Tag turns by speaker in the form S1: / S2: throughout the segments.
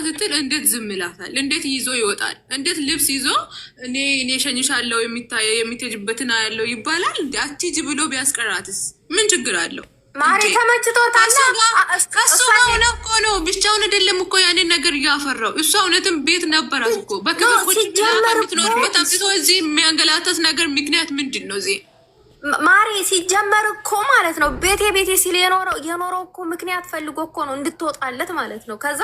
S1: ስትል እንዴት ዝም ይላታል? እንዴት ይዞ ይወጣል? እንዴት ልብስ ይዞ እኔ ሸኝሻለሁ የሚትሄጂበትን ያለው ይባላል? እንዴ አትሂጂ ብሎ ቢያስቀራትስ ምን ችግር አለው?
S2: ማሪ ተመችቶታል።
S1: ከሱ ነው እኮ ነው ብቻውን አይደለም እኮ ያንን ነገር እያፈራው። እሷ እውነትም ቤት ነበራት እኮ በክብር ቁጭ ብላ የምትኖርበት አምጥቶ እዚህ የሚያንገላታት ነገር ምክንያት ምንድን ነው? እዚህ
S2: ማሪ ሲጀመር እኮ ማለት ነው ቤቴ ሲል የኖረው እኮ ምክንያት ፈልጎ እኮ ነው እንድትወጣለት ማለት ነው። ከዛ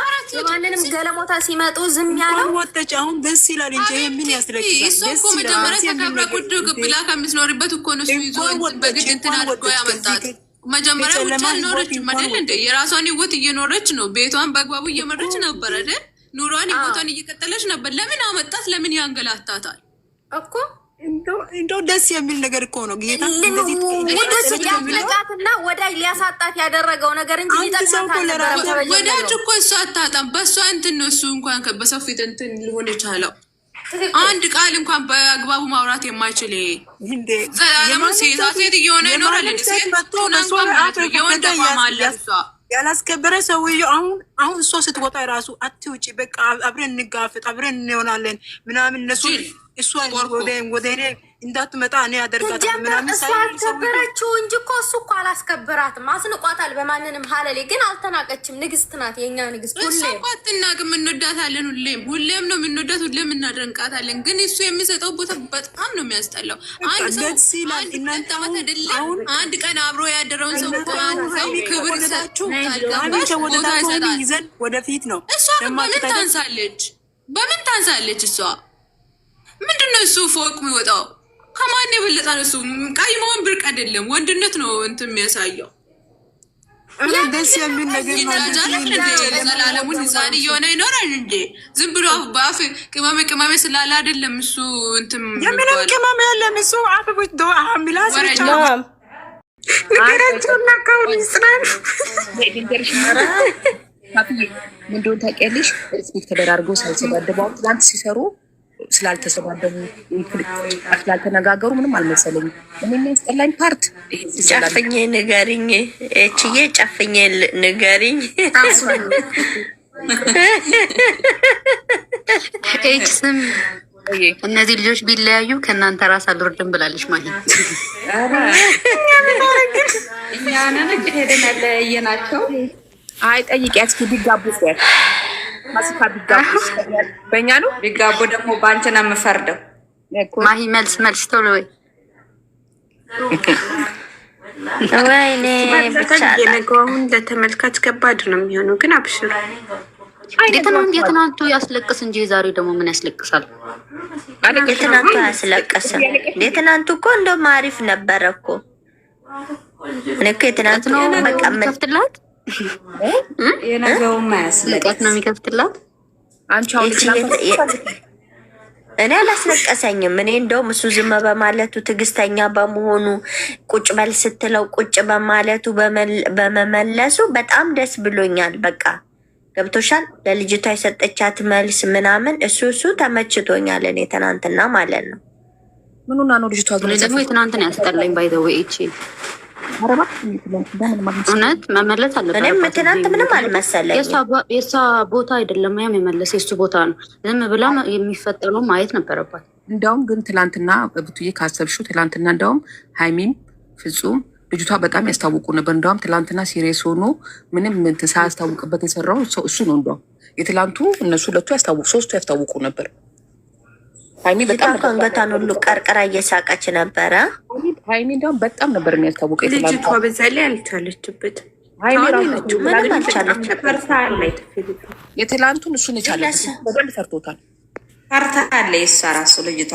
S2: ማንንም ገለሞታ ሲመጡ ዝም ያለው
S3: ወጣች። አሁን ደስ ይላል እንጂ ምን ያስለቅሳል?
S1: እሱ እኮ መጀመሪያ ተከብራ ቁጭ ብላ ከምትኖርበት እኮ ነው እሱ ይዞ በግድ እንትን አድርጎ ያመጣት። መጀመሪያ ውጭ አልኖረች አይደል እንዴ? የራሷን ህይወት እየኖረች ነው። ቤቷን በአግባቡ እየመረች ነበር አይደል? ኑሯን ህይወቷን እየቀጠለች ነበር። ለምን አመጣት? ለምን ያንገላታታል እኮ?
S3: እንደው ደስ የሚል ነገር እኮ ነው። ጌታ እንደዚህ
S2: ያፍለቃትና ወዳጅ ሊያሳጣት ያደረገው ነገር እንጂ
S1: ወዳጅ እኮ እሱ አታጣም። በእሷ እንትን ነው እሱ እንኳን በሰው ፊት እንትን ሊሆን የቻለው አንድ ቃል እንኳን በአግባቡ ማውራት የማይችል ዘላለሙን ሴት እየሆነ ይኖራል። ሴት መጥቶና የወንድ ማለ
S3: ያላስከበረ ሰውዬው አሁን እሷ ስትወጣ ራሱ አትውጪ፣ በቃ አብረን እንጋፍጥ፣ አብረን እንሆናለን ምናምን እነሱ እሷ ወደ እኔ እንዳትመጣ እኔ ያደርጋታል ምናምን
S2: እሷ አልከበረችው እንጂ እኮ እሱ እኮ አላስከበራትም። አስንቋታል በማንንም ሀለሌ ግን አልተናቀችም። ንግስት ናት፣ የኛ ንግስት።
S1: እሷ እኮ አትናቅም፣ እንወዳታለን። ሁሌም ነው የምንወዳት፣ ሁሌም እናደንቃታለን። ግን እሱ የሚሰጠው ቦታ በጣም ነው የሚያስጠላው። አንድ ሰው አንድ ቀን አብሮ ያደረውን ሰው ክብር ሰጥቶ ቦታ ይሰጣል።
S3: ወደፊት ነው
S1: እሷ በምን ታንሳለች? በምን ታንሳለች? እሷ ምንድነው እሱ ፎቅ የሚወጣው? ከማን የበለጠ ነው እሱ? ቀይ መሆን ብርቅ አይደለም፣ ወንድነት ነው እንትን የሚያሳየው።
S3: ደስ የሚል ነገር
S1: ዘላለሙን ህፃን እየሆነ ይኖራል እንጂ ዝም ብሎ በአፍ ቅመሜ ስላለ አይደለም እሱ እንትን
S3: የምንም ቅመሜ የለም እሱ አፍ ብዶ ሚላስ ብቻ ነገራቸውና ካሁን ይስራል።
S4: ምንድን ታውቂያለሽ? ሪስፔክት ተደራርገው ሳይሰዳደቡ ትናንት ሲሰሩ ስላልተሰባደቡ ስላልተነጋገሩ ምንም አልመሰለኝም። እኔ የሚያስጠላኝ ፓርት
S5: ጨፍኜ ንገሪኝ፣ እችዬ ጨፍኜ ንገሪኝ።
S6: ስም እነዚህ ልጆች ቢለያዩ ከእናንተ ራስ አልወርድም ብላለች ማለት
S7: እኛንን ሄደን ያለያየናቸው።
S4: አይ ጠይቂያት እስኪ ቢጋቡ ያት ማስካ ቢጋቡ በእኛ ነው
S7: ቢጋቡ ደግሞ በአንቺ ነው የምፈርደው።
S6: ማሂ መልስ ቶሎ ወይ
S5: ወይኔ ብቻ
S3: አሁን ለተመልካች ከባድ ነው የሚሆነው። ግን አብሽሩ
S6: የትናንቱ ያስለቅስ እንጂ ዛሬ ደግሞ ምን ያስለቅሳል?
S5: የትናንቱ አያስለቅስም። የትናንቱ እኮ እንደውም አሪፍ ነበረ እኮ። እኔ እኮ የትናንቱ በቃ
S6: ከፍትላት
S7: የነገውም አያስለቅስ
S6: ነው የሚከፍትላት።
S4: አንቺ አሁን
S5: እኔ አላስለቀሰኝም። እኔ እንደውም እሱ ዝም በማለቱ ትዕግስተኛ በመሆኑ ቁጭ በል ስትለው ቁጭ በማለቱ በመመለሱ በጣም ደስ ብሎኛል። በቃ ገብቶሻል። ለልጅቷ የሰጠቻት መልስ ምናምን እሱ ተመችቶኛል። እኔ ትናንትና ማለት ነው።
S4: ምኑና ነው ልጅቷ ግን
S6: ደግሞ የትናንትና ያስጠላኝ ባይ ዘ ዌይ እቺ እውነት መመለስ አለበት።
S5: እኔም ትናንት ምንም አልመሰለኝ።
S6: የእሷ ቦታ አይደለም ያም የመለስ የእሱ ቦታ ነው። ዝም ብላ የሚፈጠረው ማየት ነበረባት።
S4: እንደውም ግን ትላንትና ብቱዬ ካሰብሽው ትላንትና እንደውም ሀይሚም ፍጹም ልጅቷ በጣም ያስታውቁ ነበር። እንደውም ትላንትና ሲሪየስ ሆኖ ምንም እንትን ሳያስታውቅበት የሰራው እሱ ነው። እንደውም የትላንቱ እነሱ ሁለቱ ሶስቱ ያስታውቁ ነበር። ሀይሚ በጣም
S5: ከንገታን ሁሉ ቀርቀራ እየሳቀች ነበረ።
S4: ሀይሚ እንደውም በጣም ነበር የሚያስታውቀው።
S3: ልጅቷ በዛ ላይ አልቻለችበት።
S4: ሀይሚ
S5: ምንም አልቻለችበት።
S4: የትላንቱን እሱን የቻለች በደንብ ሰርቶታል።
S7: ፈርታለ የሰራሱ ልጅቷ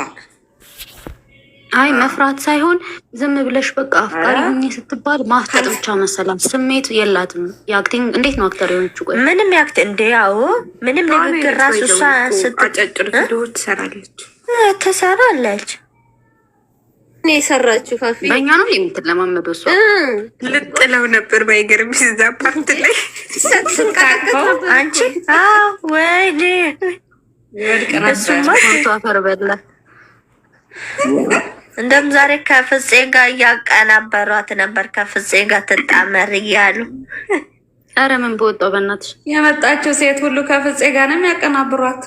S6: አይ መፍራት ሳይሆን ዝም ብለሽ በቃ አፍቃሪ ሁኚ ስትባል ማፍጠጥ ብቻ መሰላም። ስሜት የላትም። የአክቲንግ እንዴት ነው አክተር የሆነች? ቆይ
S5: ምንም ያክት እንዲያው ምንም ንግግር ራሱ እሷ
S3: አጫጭር ቪዲዮ ትሰራለች።
S5: እኔ የሰራችው ፋፊ
S6: በእኛ ነው የምትለማመደው። እሷ
S3: ልጥለው ነበር ባይገርምሽ እዛ ፓርት ላይ
S5: አንቺ ወይኔ
S6: እሱማ አፈር በላ።
S5: እንደም ዛሬ ከፍፄ ጋር እያቀናበሯት ነበር። ከፍፄ ጋር ትጣመር እያሉ
S6: ኧረ ምን በወጣው በእናትሽ።
S7: የመጣችው ሴት ሁሉ ከፍፄ ጋር ነው የሚያቀናብሯት።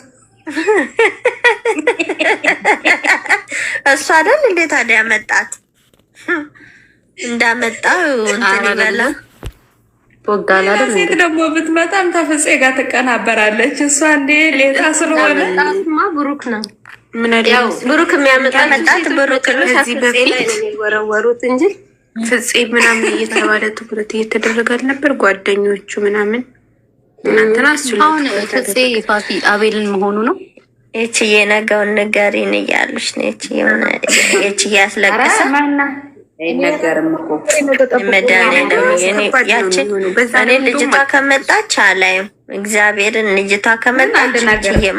S5: እሱ አይደል እንዴ ታዲያ መጣት እንዳመጣው እንትን ይበላ
S6: ወጋላ አይደል?
S7: ሴት ደግሞ ብትመጣም ከፍፄ ጋር ትቀናበራለች። እሷ እንዴ ሌላ ስለሆነ
S6: ብሩክ ነው
S2: ምን ያው ብሩክ የሚያመጣት ብሩክ ነው።
S8: ከዚህ በፊት ወረወሩት እንጂ ፍፄ ምናምን እየተባለ ትኩረት እየተደረገ ነበር። ጓደኞቹ ምናምን እናንተና እሱ
S6: አሁን ፍፄ ፋሲ አቤልን መሆኑ ነው።
S5: እቺ የነገውን ንገሪን እያሉሽ ነው። እቺ ያስለቅሳ
S7: አይነገርም እኮ
S5: እኔ ልጅቷ ከመጣች አላይም። እግዚአብሔርን ልጅቷ ከመጣች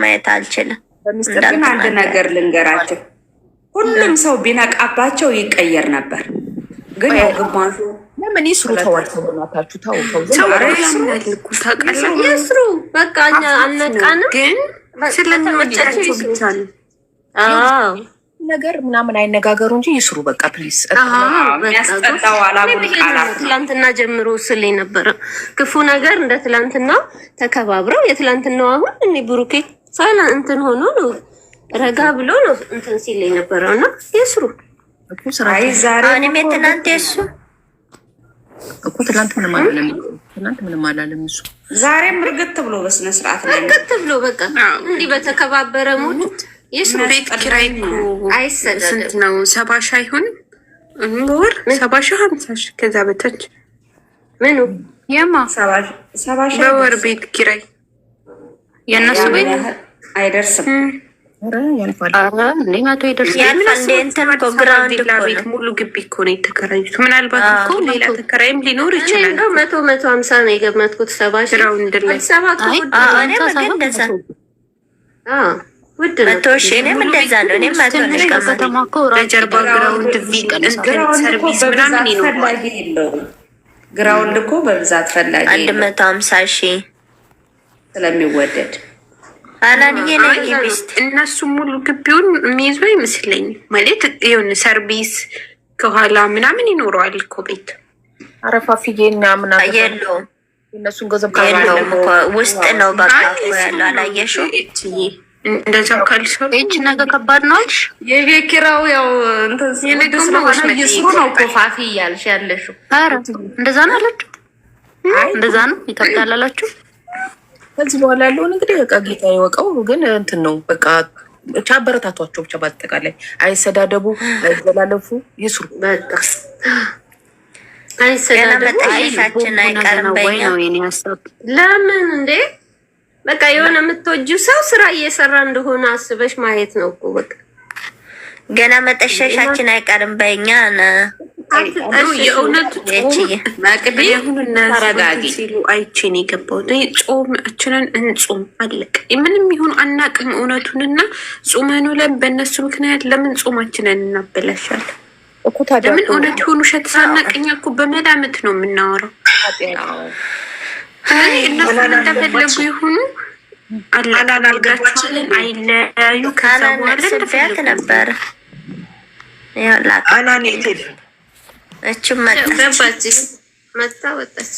S5: ማየት አልችልም።
S7: ግን አንድ ነገር ልንገራቸው፣ ሁሉም ሰው ቢነቃባቸው ይቀየር ነበር። ግን ያው ግማሹ
S4: ለምን ይስሩ ተዋቸው በእናታችሁ ተው
S2: ይስሩ በቃ እኛ አልነቃንም።
S8: ግን ስለሚወዳቸው ብቻ ነው
S4: ነገር ምናምን አይነጋገሩ እንጂ ይስሩ በቃ ፕሊስ።
S7: የሚያስጠላው አላሙን ቃላት
S2: ትላንትና ጀምሮ ስል ነበረ ክፉ ነገር እንደ ትላንትና ተከባብረው የትላንትናው አሁን እኔ ብሩኬ ሳላ እንትን ሆኖ ነው ረጋ ብሎ ነው እንትን ሲል ነበረው እና ይስሩ
S4: እኮ ስራይ
S7: ዛሬ
S5: እኔም ትናንት እሱ
S4: እኮ ትላንት ምንም አላለም እሱ
S7: ዛሬም እርግጥ ብሎ በስነ ስርዓት ላይ
S2: እርግጥ ብሎ በቃ እንዲህ በተከባበረ ሙድ
S8: የስሩ ቤት ኪራይ ስንት ነው? 70 ሺህ አይሆንም በወር 70 ሺህ 50 ሺህ ከዛ በታች
S2: ምኑ
S8: የማ
S7: 70 ሺህ
S8: በወር ቤት ኪራይ
S6: የእነሱ ቤት
S7: አይደርስም።
S4: ያልፋል
S6: እንዴት ይደርሳል?
S5: ያልፋል እንትን እኮ ግራውንድ
S8: ቤት ሙሉ ግቢ እኮ ነው የተከራዩት። ምናልባት እኮ ሌላ ተከራይም ሊኖር ይችላል።
S2: 150 ነው የገመትኩት 70 ሺህ
S8: ግራውንድ ላይ
S2: 7
S5: እኔ እንደዛ
S2: ውድ
S5: ነው። እኔም እንደዛ ነው። እኔም ማተነሽ
S6: ከተማ እኮ
S8: በጀርባ ግራውንድ ሰርቪስ ምናምን ይኖራል።
S7: ግራውንድ እኮ በብዛት ፈላጊ
S5: 150 ሺህ
S7: ስለሚወደድ
S5: አላንዬ ነው ይብስት
S8: እነሱ ሙሉ ግቢውን የሚይዙ አይመስለኝም። ማለት የሆነ ሰርቪስ ከኋላ ምናምን ይኖረዋል እኮ ቤት
S4: አረፋፊዬና ምናምን
S5: የለውም።
S4: እነሱን ገንዘብ
S5: የለውም እኮ ውስጥ ነው በቃ ያለው አላየሽው?
S8: እንደዛ ካልሽው
S6: እቺ ነገር ከባድ ነው አልሽ።
S7: የቤት ኪራዩ ያው እንትን
S2: ይስሩ ነው እኮ ፋፊ እያልሽ ያለሽው።
S6: ኧረ እንደዛ ነው አላችሁ? እንደዛ ነው ይከብዳል አላችሁ?
S4: ከዚህ በኋላ ያለውን እንግዲህ በቃ ጌታ ይወቀው። ግን እንትን ነው በቃ ብቻ አበረታቷቸው። ብቻ በአጠቃላይ አይሰዳደቡ፣ አይዘላለፉ፣ ይስሩ በቃ
S2: አይሰዳደቡ።
S5: አይሳችን አይቀርም በእኛ
S6: ነው የኔ ሀሳብ።
S2: ለምን እንዴ በቃ የሆነ የምትወጂው ሰው ስራ እየሰራ እንደሆነ አስበሽ ማየት ነው እኮ በቃ
S5: ገና መጠሸሻችን አይቀርም በእኛ
S8: የእውነት ተረጋጊ ሲሉ አይቼን የገባው ጾማችንን እንጹም አለቅ። ምንም ይሁን አናቅም እውነቱንና ጾመኑ ለን በእነሱ ምክንያት ለምን ጾማችንን እናበላሻለን? ለምን እውነት ይሁን ውሸት ሳናቅኛ እኮ በመላምት ነው የምናወራው። እነሱ እንደፈለጉ ይሁኑ አላላልጋችሁልን አይለያዩ። ከዛ በኋላ
S5: ስንት ነበር ያላ
S2: እችም መጣ ወጣች።